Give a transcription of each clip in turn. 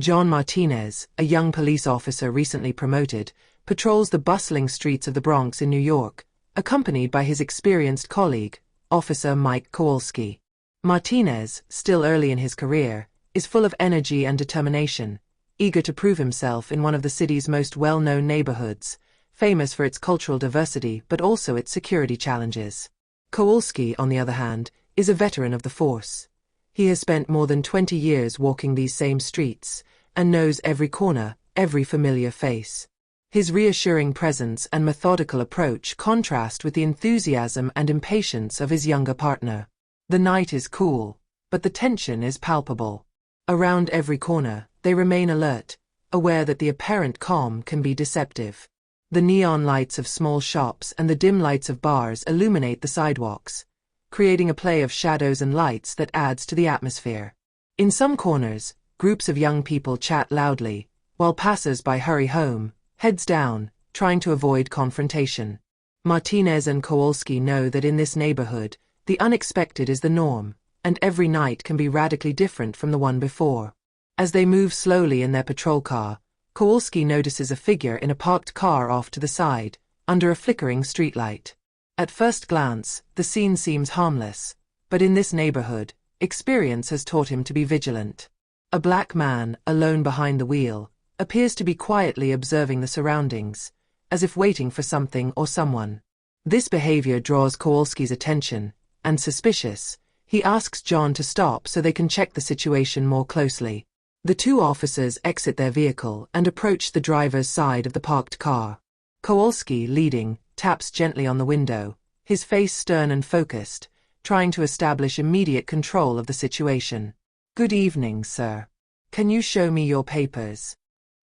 John Martinez, a young police officer recently promoted, patrols the bustling streets of the Bronx in New York, accompanied by his experienced colleague, Officer Mike Kowalski. Martinez, still early in his career, is full of energy and determination, eager to prove himself in one of the city's most well-known neighborhoods, famous for its cultural diversity but also its security challenges. Kowalski, on the other hand, is a veteran of the force. He has spent more than 20 years walking these same streets, and knows every corner, every familiar face. His reassuring presence and methodical approach contrast with the enthusiasm and impatience of his younger partner. The night is cool, but the tension is palpable. Around every corner, they remain alert, aware that the apparent calm can be deceptive. The neon lights of small shops and the dim lights of bars illuminate the sidewalks, creating a play of shadows and lights that adds to the atmosphere. In some corners, groups of young people chat loudly, while passers-by hurry home, heads down, trying to avoid confrontation. Martinez and Kowalski know that in this neighborhood, the unexpected is the norm, and every night can be radically different from the one before. As they move slowly in their patrol car, Kowalski notices a figure in a parked car off to the side, under a flickering streetlight. At first glance, the scene seems harmless, but in this neighborhood, experience has taught him to be vigilant. A black man, alone behind the wheel, appears to be quietly observing the surroundings, as if waiting for something or someone. This behavior draws Kowalski's attention, and suspicious, he asks John to stop so they can check the situation more closely. The two officers exit their vehicle and approach the driver's side of the parked car. Kowalski, leading, taps gently on the window, his face stern and focused, trying to establish immediate control of the situation. "Good evening, sir. Can you show me your papers?"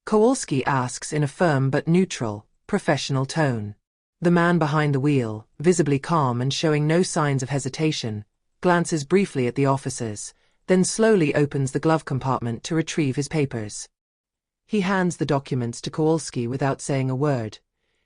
Kowalski asks in a firm but neutral, professional tone. The man behind the wheel, visibly calm and showing no signs of hesitation, glances briefly at the officers, then slowly opens the glove compartment to retrieve his papers. He hands the documents to Kowalski without saying a word,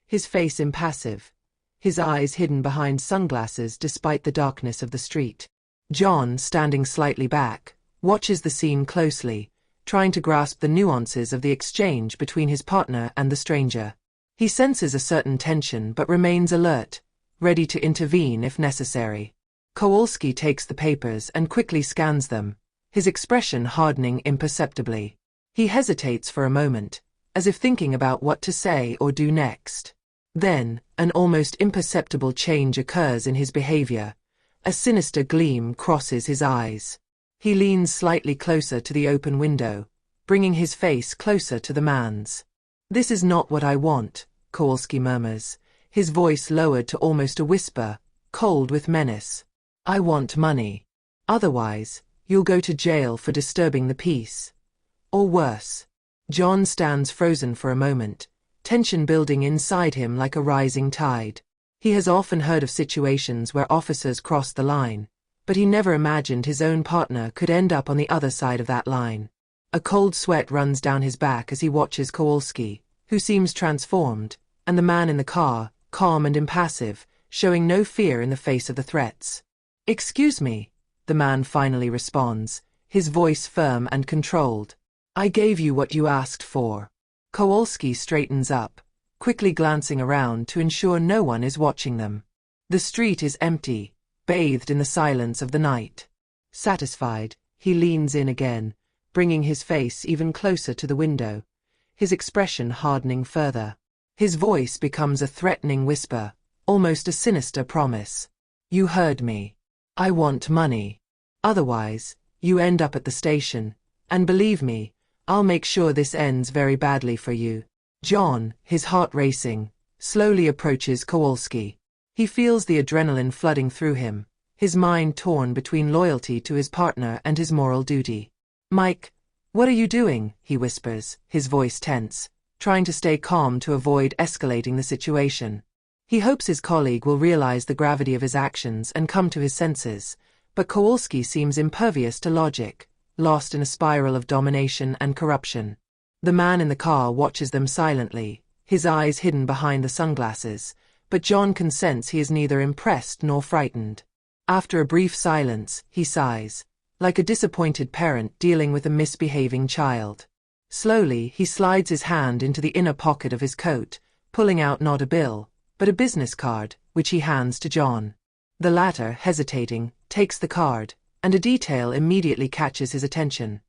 his face impassive, his eyes hidden behind sunglasses despite the darkness of the street. John, standing slightly back, watches the scene closely, trying to grasp the nuances of the exchange between his partner and the stranger. He senses a certain tension but remains alert, ready to intervene if necessary. Kowalski takes the papers and quickly scans them, his expression hardening imperceptibly. He hesitates for a moment, as if thinking about what to say or do next. Then, an almost imperceptible change occurs in his behavior. A sinister gleam crosses his eyes. He leans slightly closer to the open window, bringing his face closer to the man's. "This is not what I want," Kowalski murmurs, his voice lowered to almost a whisper, cold with menace. "I want money. Otherwise, you'll go to jail for disturbing the peace. Or worse." John stands frozen for a moment, tension building inside him like a rising tide. He has often heard of situations where officers cross the line, but he never imagined his own partner could end up on the other side of that line. A cold sweat runs down his back as he watches Kowalski, who seems transformed, and the man in the car, calm and impassive, showing no fear in the face of the threats. "Excuse me," the man finally responds, his voice firm and controlled. "I gave you what you asked for." Kowalski straightens up, quickly glancing around to ensure no one is watching them. The street is empty, bathed in the silence of the night. Satisfied, he leans in again, bringing his face even closer to the window, his expression hardening further. His voice becomes a threatening whisper, almost a sinister promise. "You heard me. I want money. Otherwise, you end up at the station, and believe me, I'll make sure this ends very badly for you." John, his heart racing, slowly approaches Kowalski. He feels the adrenaline flooding through him, his mind torn between loyalty to his partner and his moral duty. "Mike, what are you doing?" he whispers, his voice tense, trying to stay calm to avoid escalating the situation. He hopes his colleague will realize the gravity of his actions and come to his senses, but Kowalski seems impervious to logic, lost in a spiral of domination and corruption. The man in the car watches them silently, his eyes hidden behind the sunglasses, but John can sense he is neither impressed nor frightened. After a brief silence, he sighs, like a disappointed parent dealing with a misbehaving child. Slowly, he slides his hand into the inner pocket of his coat, pulling out not a bill, but a business card, which he hands to John. The latter, hesitating, takes the card, and a detail immediately catches his attention.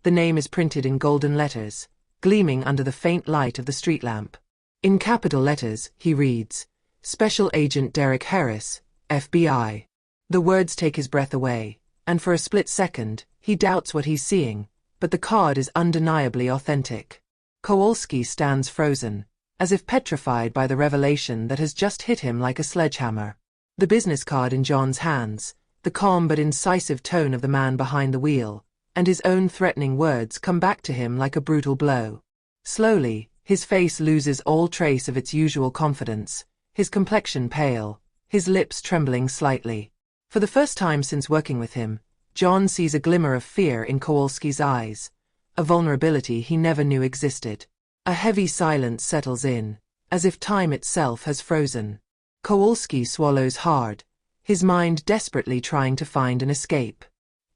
The name is printed in golden letters, gleaming under the faint light of the street lamp. In capital letters, he reads, "Special Agent Derek Harris, FBI." The words take his breath away, and for a split second, he doubts what he's seeing, but the card is undeniably authentic. Kowalski stands frozen, as if petrified by the revelation that has just hit him like a sledgehammer. The business card in John's hands, the calm but incisive tone of the man behind the wheel, and his own threatening words come back to him like a brutal blow. Slowly, his face loses all trace of its usual confidence, his complexion pale, his lips trembling slightly. For the first time since working with him, John sees a glimmer of fear in Kowalski's eyes, a vulnerability he never knew existed. A heavy silence settles in, as if time itself has frozen. Kowalski swallows hard, his mind desperately trying to find an escape.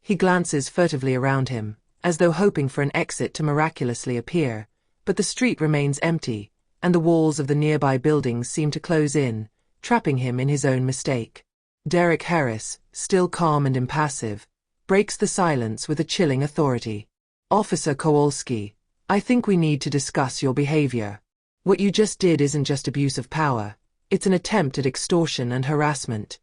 He glances furtively around him, as though hoping for an exit to miraculously appear, but the street remains empty, and the walls of the nearby buildings seem to close in, trapping him in his own mistake. Derek Harris, still calm and impassive, breaks the silence with a chilling authority. "Officer Kowalski, I think we need to discuss your behavior. What you just did isn't just abuse of power, it's an attempt at extortion and harassment.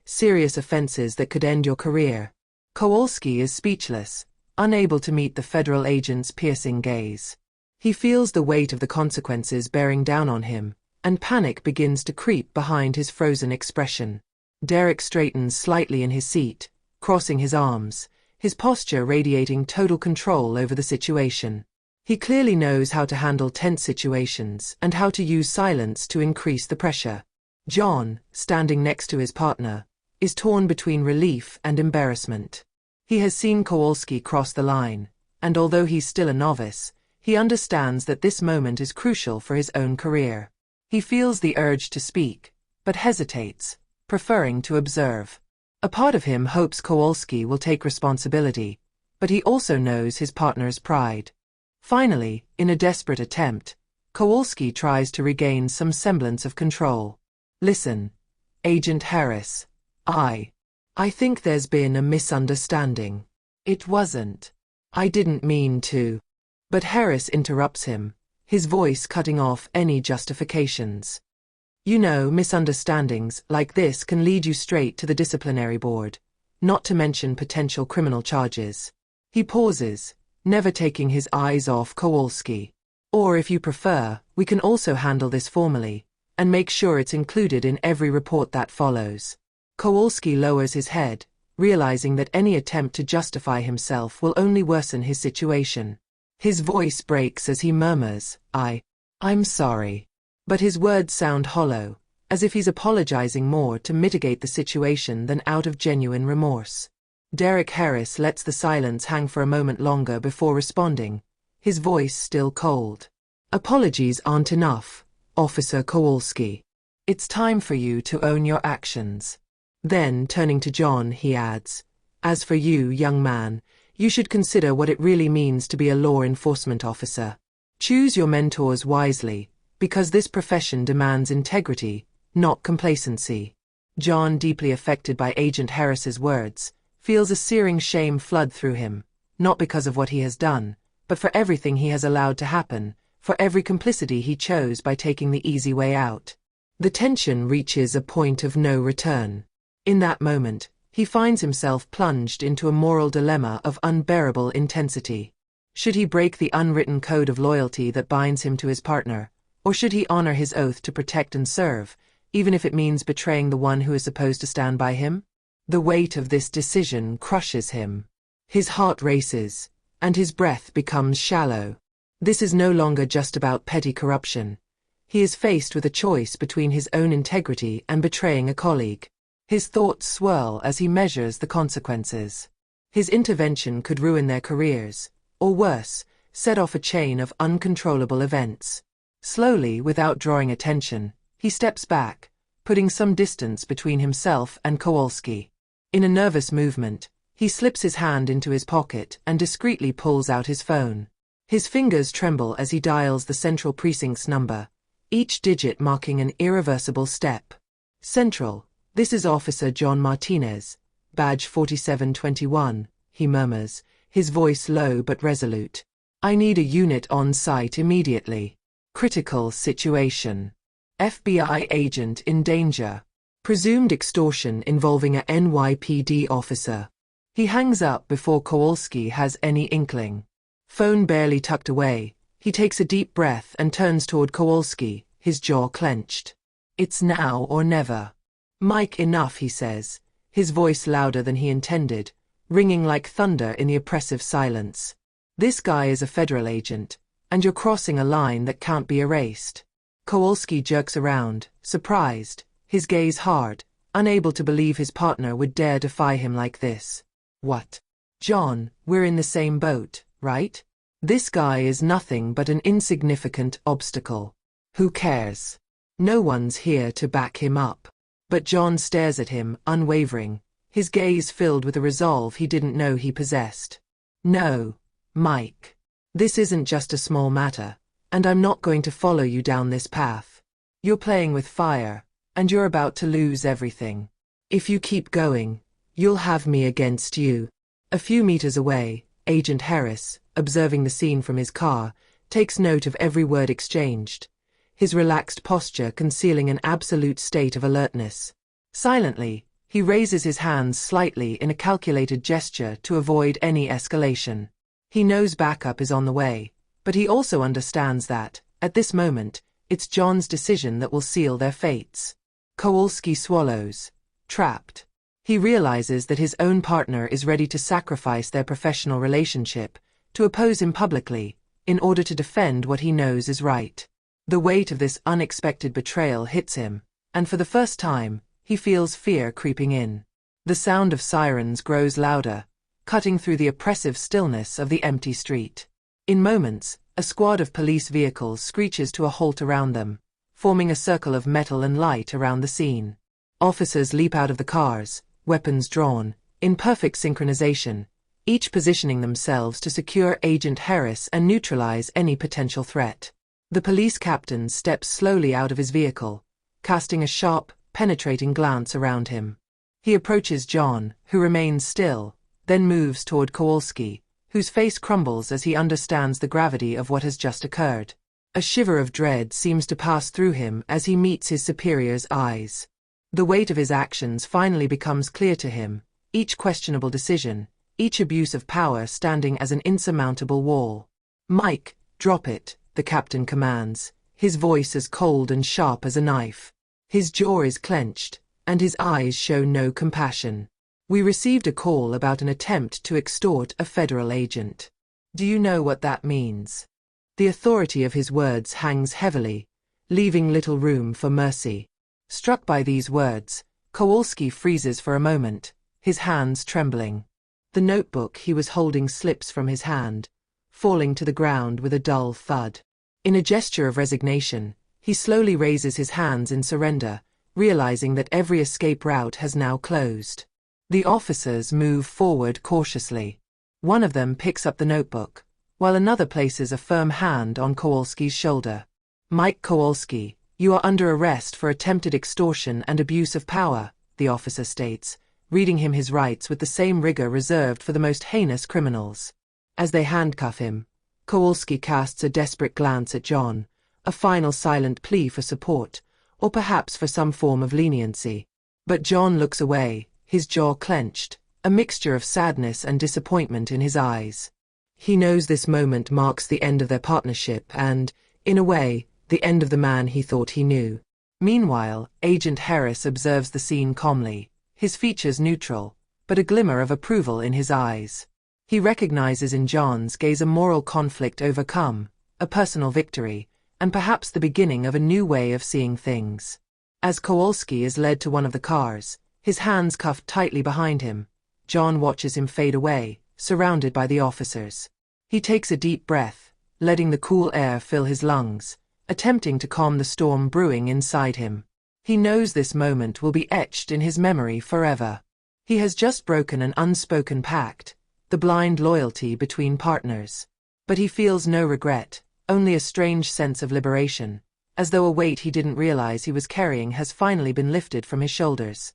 Serious offenses that could end your career." Kowalski is speechless, unable to meet the federal agent's piercing gaze. He feels the weight of the consequences bearing down on him, and panic begins to creep behind his frozen expression. Derek straightens slightly in his seat, crossing his arms, his posture radiating total control over the situation. He clearly knows how to handle tense situations and how to use silence to increase the pressure. John, standing next to his partner, is torn between relief and embarrassment. He has seen Kowalski cross the line, and although he's still a novice, he understands that this moment is crucial for his own career. He feels the urge to speak, but hesitates, preferring to observe. A part of him hopes Kowalski will take responsibility, but he also knows his partner's pride. Finally, in a desperate attempt, Kowalski tries to regain some semblance of control. "Listen, Agent Harris, I think there's been a misunderstanding. It wasn't. I didn't mean to." But Harris interrupts him, his voice cutting off any justifications. "You know, misunderstandings like this can lead you straight to the disciplinary board, not to mention potential criminal charges." He pauses, never taking his eyes off Kowalski. "Or if you prefer, we can also handle this formally, and make sure it's included in every report that follows." Kowalski lowers his head, realizing that any attempt to justify himself will only worsen his situation. His voice breaks as he murmurs, I'm sorry." But his words sound hollow, as if he's apologizing more to mitigate the situation than out of genuine remorse. Derek Harris lets the silence hang for a moment longer before responding, his voice still cold. "Apologies aren't enough, Officer Kowalski. It's time for you to own your actions." Then, turning to John, he adds, "As for you, young man, you should consider what it really means to be a law enforcement officer. Choose your mentors wisely, because this profession demands integrity, not complacency." John, deeply affected by Agent Harris's words, feels a searing shame flood through him, not because of what he has done, but for everything he has allowed to happen, for every complicity he chose by taking the easy way out. The tension reaches a point of no return. In that moment, he finds himself plunged into a moral dilemma of unbearable intensity. Should he break the unwritten code of loyalty that binds him to his partner, or should he honor his oath to protect and serve, even if it means betraying the one who is supposed to stand by him? The weight of this decision crushes him. His heart races, and his breath becomes shallow. This is no longer just about petty corruption. He is faced with a choice between his own integrity and betraying a colleague. His thoughts swirl as he measures the consequences. His intervention could ruin their careers, or worse, set off a chain of uncontrollable events. Slowly, without drawing attention, he steps back, putting some distance between himself and Kowalski. In a nervous movement, he slips his hand into his pocket and discreetly pulls out his phone. His fingers tremble as he dials the Central Precinct's number, each digit marking an irreversible step. Central, this is Officer John Martinez, badge 4721, he murmurs, his voice low but resolute. I need a unit on site immediately. Critical situation. FBI agent in danger. Presumed extortion involving a NYPD officer. He hangs up before Kowalski has any inkling. Phone barely tucked away, he takes a deep breath and turns toward Kowalski, his jaw clenched. It's now or never. Mike, enough, he says, his voice louder than he intended, ringing like thunder in the oppressive silence. This guy is a federal agent, and you're crossing a line that can't be erased. Kowalski jerks around, surprised, his gaze hard, unable to believe his partner would dare defy him like this. What? John, we're in the same boat, right? This guy is nothing but an insignificant obstacle. Who cares? No one's here to back him up. But John stares at him, unwavering, his gaze filled with a resolve he didn't know he possessed. No, Mike. This isn't just a small matter, and I'm not going to follow you down this path. You're playing with fire, and you're about to lose everything. If you keep going, you'll have me against you. A few meters away, Agent Harris, observing the scene from his car, takes note of every word exchanged, his relaxed posture concealing an absolute state of alertness. Silently, he raises his hands slightly in a calculated gesture to avoid any escalation. He knows backup is on the way, but he also understands that, at this moment, it's John's decision that will seal their fates. Kowalski swallows, trapped. He realizes that his own partner is ready to sacrifice their professional relationship, to oppose him publicly, in order to defend what he knows is right. The weight of this unexpected betrayal hits him, and for the first time, he feels fear creeping in. The sound of sirens grows louder, cutting through the oppressive stillness of the empty street. In moments, a squad of police vehicles screeches to a halt around them, forming a circle of metal and light around the scene. Officers leap out of the cars, weapons drawn, in perfect synchronization, each positioning themselves to secure Agent Harris and neutralize any potential threat. The police captain steps slowly out of his vehicle, casting a sharp, penetrating glance around him. He approaches John, who remains still, then moves toward Kowalski, whose face crumbles as he understands the gravity of what has just occurred. A shiver of dread seems to pass through him as he meets his superior's eyes. The weight of his actions finally becomes clear to him, each questionable decision, each abuse of power standing as an insurmountable wall. Mike, drop it, the captain commands, his voice as cold and sharp as a knife. His jaw is clenched, and his eyes show no compassion. We received a call about an attempt to extort a federal agent. Do you know what that means? The authority of his words hangs heavily, leaving little room for mercy. Struck by these words, Kowalski freezes for a moment, his hands trembling. The notebook he was holding slips from his hand, falling to the ground with a dull thud. In a gesture of resignation, he slowly raises his hands in surrender, realizing that every escape route has now closed. The officers move forward cautiously. One of them picks up the notebook, while another places a firm hand on Kowalski's shoulder. Mike Kowalski, you are under arrest for attempted extortion and abuse of power, the officer states, reading him his rights with the same rigor reserved for the most heinous criminals. As they handcuff him, Kowalski casts a desperate glance at John, a final silent plea for support, or perhaps for some form of leniency. But John looks away, his jaw clenched, a mixture of sadness and disappointment in his eyes. He knows this moment marks the end of their partnership and, in a way, the end of the man he thought he knew. Meanwhile, Agent Harris observes the scene calmly, his features neutral, but a glimmer of approval in his eyes. He recognizes in John's gaze a moral conflict overcome, a personal victory, and perhaps the beginning of a new way of seeing things. As Kowalski is led to one of the cars, his hands cuffed tightly behind him, John watches him fade away, surrounded by the officers. He takes a deep breath, letting the cool air fill his lungs, attempting to calm the storm brewing inside him. He knows this moment will be etched in his memory forever. He has just broken an unspoken pact, the blind loyalty between partners. But he feels no regret, only a strange sense of liberation, as though a weight he didn't realize he was carrying has finally been lifted from his shoulders.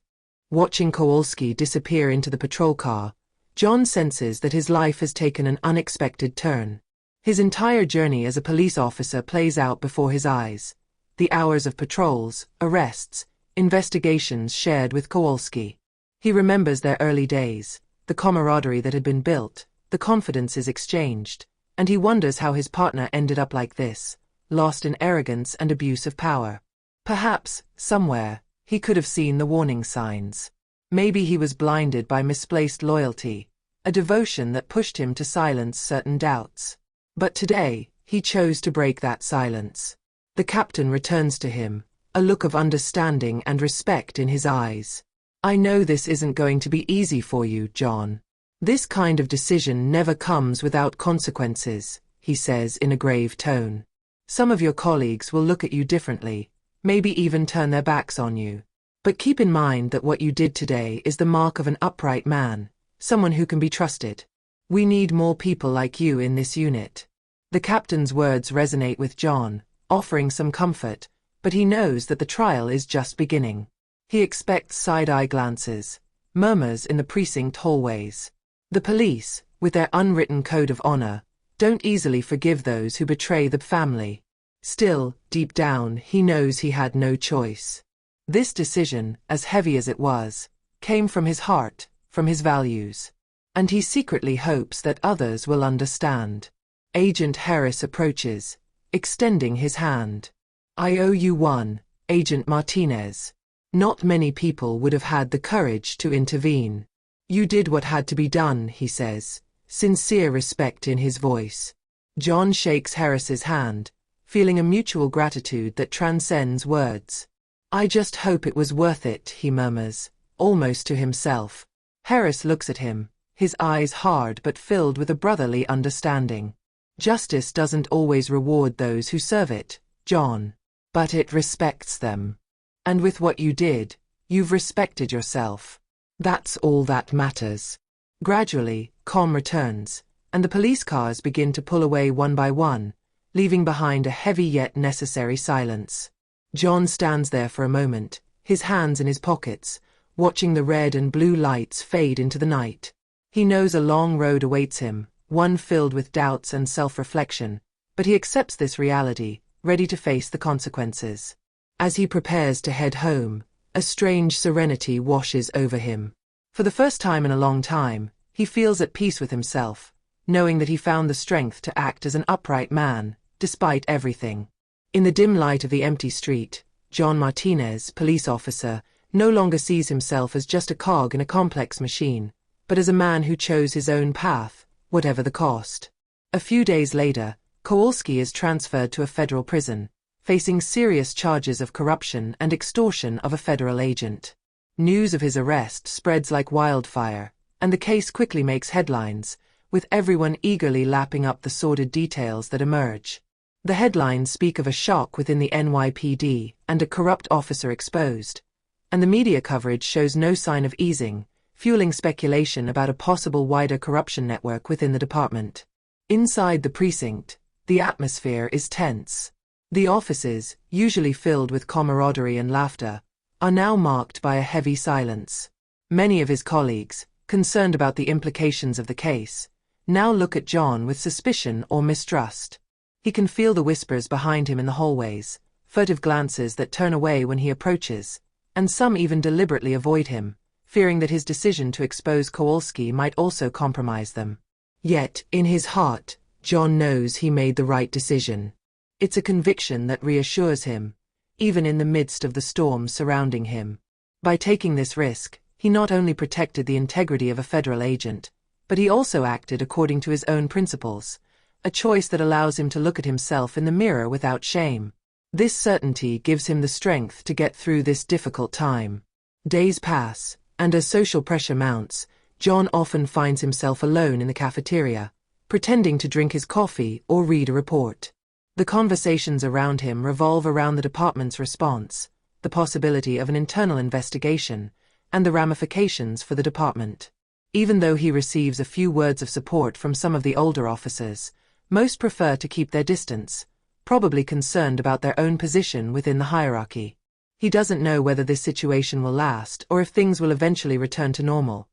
Watching Kowalski disappear into the patrol car, John senses that his life has taken an unexpected turn. His entire journey as a police officer plays out before his eyes. The hours of patrols, arrests, investigations shared with Kowalski. He remembers their early days, the camaraderie that had been built, the confidences exchanged, and he wonders how his partner ended up like this, lost in arrogance and abuse of power. Perhaps, somewhere, he could have seen the warning signs. Maybe he was blinded by misplaced loyalty, a devotion that pushed him to silence certain doubts. But today, he chose to break that silence. The captain returns to him, a look of understanding and respect in his eyes. I know this isn't going to be easy for you, John. This kind of decision never comes without consequences, he says in a grave tone. Some of your colleagues will look at you differently, maybe even turn their backs on you. But keep in mind that what you did today is the mark of an upright man, someone who can be trusted. We need more people like you in this unit. The captain's words resonate with John, offering some comfort, but he knows that the trial is just beginning. He expects side-eye glances, murmurs in the precinct hallways. The police, with their unwritten code of honor, don't easily forgive those who betray the family. Still, deep down, he knows he had no choice. This decision, as heavy as it was, came from his heart, from his values. And he secretly hopes that others will understand. Agent Harris approaches, extending his hand. I owe you one, Agent Martinez. Not many people would have had the courage to intervene. You did what had to be done, he says, sincere respect in his voice. John shakes Harris's hand, feeling a mutual gratitude that transcends words. I just hope it was worth it, he murmurs, almost to himself. Harris looks at him, his eyes hard but filled with a brotherly understanding. Justice doesn't always reward those who serve it, John. But it respects them. And with what you did, you've respected yourself. That's all that matters. Gradually, calm returns, and the police cars begin to pull away one by one, leaving behind a heavy yet necessary silence. John stands there for a moment, his hands in his pockets, watching the red and blue lights fade into the night. He knows a long road awaits him, one filled with doubts and self-reflection, but he accepts this reality, ready to face the consequences. As he prepares to head home, a strange serenity washes over him. For the first time in a long time, he feels at peace with himself, knowing that he found the strength to act as an upright man, despite everything. In the dim light of the empty street, John Martinez, police officer, no longer sees himself as just a cog in a complex machine, but as a man who chose his own path, whatever the cost. A few days later, Kowalski is transferred to a federal prison, facing serious charges of corruption and extortion of a federal agent. News of his arrest spreads like wildfire, and the case quickly makes headlines, with everyone eagerly lapping up the sordid details that emerge. The headlines speak of a shock within the NYPD and a corrupt officer exposed, and the media coverage shows no sign of easing, fueling speculation about a possible wider corruption network within the department. Inside the precinct, the atmosphere is tense. The offices, usually filled with camaraderie and laughter, are now marked by a heavy silence. Many of his colleagues, concerned about the implications of the case, now look at John with suspicion or mistrust. He can feel the whispers behind him in the hallways, furtive glances that turn away when he approaches, and some even deliberately avoid him, fearing that his decision to expose Kowalski might also compromise them. Yet, in his heart, John knows he made the right decision. It's a conviction that reassures him, even in the midst of the storm surrounding him. By taking this risk, he not only protected the integrity of a federal agent, but he also acted according to his own principles, a choice that allows him to look at himself in the mirror without shame. This certainty gives him the strength to get through this difficult time. Days pass, and as social pressure mounts, John often finds himself alone in the cafeteria, pretending to drink his coffee or read a report. The conversations around him revolve around the department's response, the possibility of an internal investigation, and the ramifications for the department. Even though he receives a few words of support from some of the older officers, Most prefer to keep their distance, probably concerned about their own position within the hierarchy. He doesn't know whether this situation will last or if things will eventually return to normal,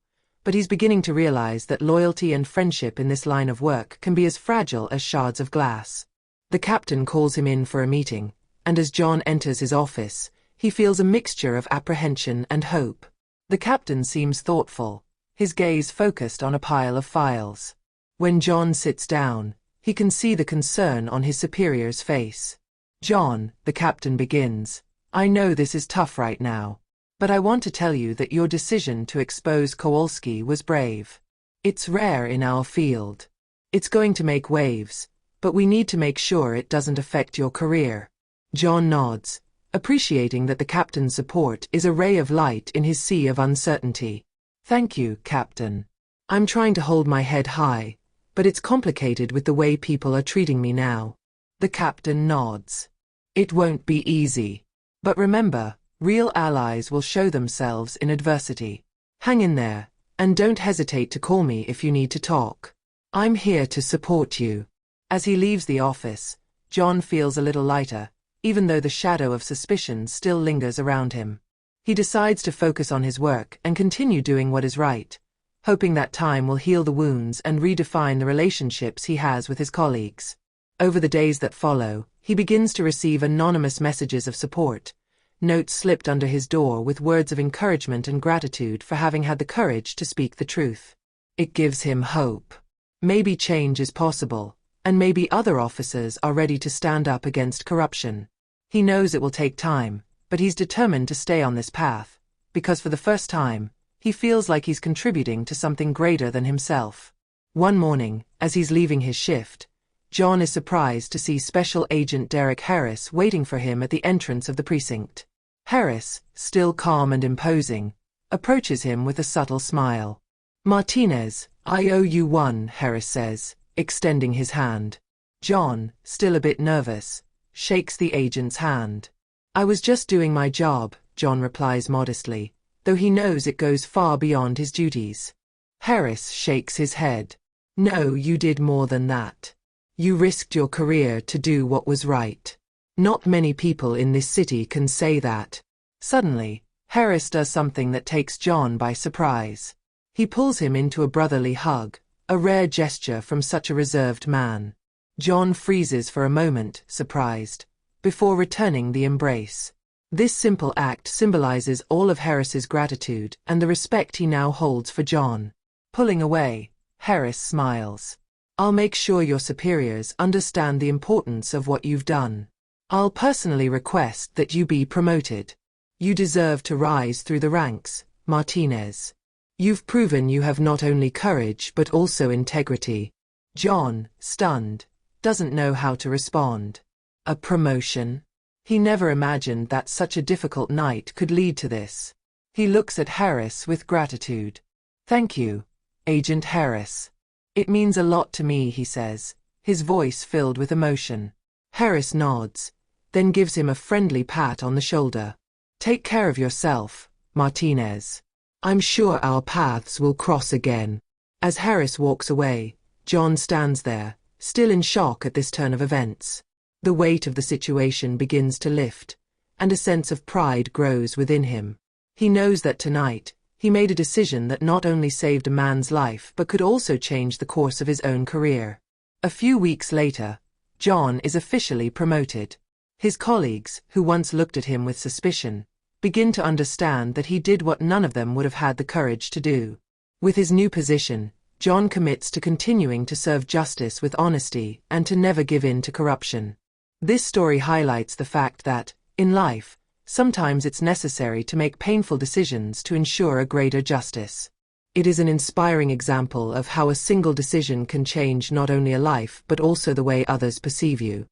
but he's beginning to realize that loyalty and friendship in this line of work can be as fragile as shards of glass. The captain calls him in for a meeting, and as John enters his office, he feels a mixture of apprehension and hope. The captain seems thoughtful, his gaze focused on a pile of files. When John sits down, he can see the concern on his superior's face. "John," the captain begins, "I know this is tough right now, but I want to tell you that your decision to expose Kowalski was brave. It's rare in our field. It's going to make waves, but we need to make sure it doesn't affect your career." John nods, appreciating that the captain's support is a ray of light in his sea of uncertainty. "Thank you, Captain. I'm trying to hold my head high, but it's complicated with the way people are treating me now." The captain nods. "It won't be easy. But remember, real allies will show themselves in adversity. Hang in there, and don't hesitate to call me if you need to talk. I'm here to support you." As he leaves the office, John feels a little lighter, even though the shadow of suspicion still lingers around him. He decides to focus on his work and continue doing what is right, hoping that time will heal the wounds and redefine the relationships he has with his colleagues. Over the days that follow, he begins to receive anonymous messages of support, notes slipped under his door with words of encouragement and gratitude for having had the courage to speak the truth. It gives him hope. Maybe change is possible, and maybe other officers are ready to stand up against corruption. He knows it will take time, but he's determined to stay on this path, because for the first time, he feels like he's contributing to something greater than himself. One morning, as he's leaving his shift, John is surprised to see Special Agent Derek Harris waiting for him at the entrance of the precinct. Harris, still calm and imposing, approaches him with a subtle smile. "Martinez, I owe you one," Harris says, extending his hand. John, still a bit nervous, shakes the agent's hand. "I was just doing my job," John replies modestly, though he knows it goes far beyond his duties. Harris shakes his head. "No, you did more than that. You risked your career to do what was right. Not many people in this city can say that." Suddenly, Harris does something that takes John by surprise. He pulls him into a brotherly hug, a rare gesture from such a reserved man. John freezes for a moment, surprised, before returning the embrace. This simple act symbolizes all of Harris's gratitude and the respect he now holds for John. Pulling away, Harris smiles. "I'll make sure your superiors understand the importance of what you've done. I'll personally request that you be promoted. You deserve to rise through the ranks, Martinez. You've proven you have not only courage but also integrity." John, stunned, doesn't know how to respond. A promotion? He never imagined that such a difficult night could lead to this. He looks at Harris with gratitude. "Thank you, Agent Harris. It means a lot to me," he says, his voice filled with emotion. Harris nods, then gives him a friendly pat on the shoulder. "Take care of yourself, Martinez. I'm sure our paths will cross again." As Harris walks away, John stands there, still in shock at this turn of events. The weight of the situation begins to lift, and a sense of pride grows within him. He knows that tonight, he made a decision that not only saved a man's life but could also change the course of his own career. A few weeks later, John is officially promoted. His colleagues, who once looked at him with suspicion, begin to understand that he did what none of them would have had the courage to do. With his new position, John commits to continuing to serve justice with honesty and to never give in to corruption. This story highlights the fact that, in life, sometimes it's necessary to make painful decisions to ensure a greater justice. It is an inspiring example of how a single decision can change not only a life but also the way others perceive you.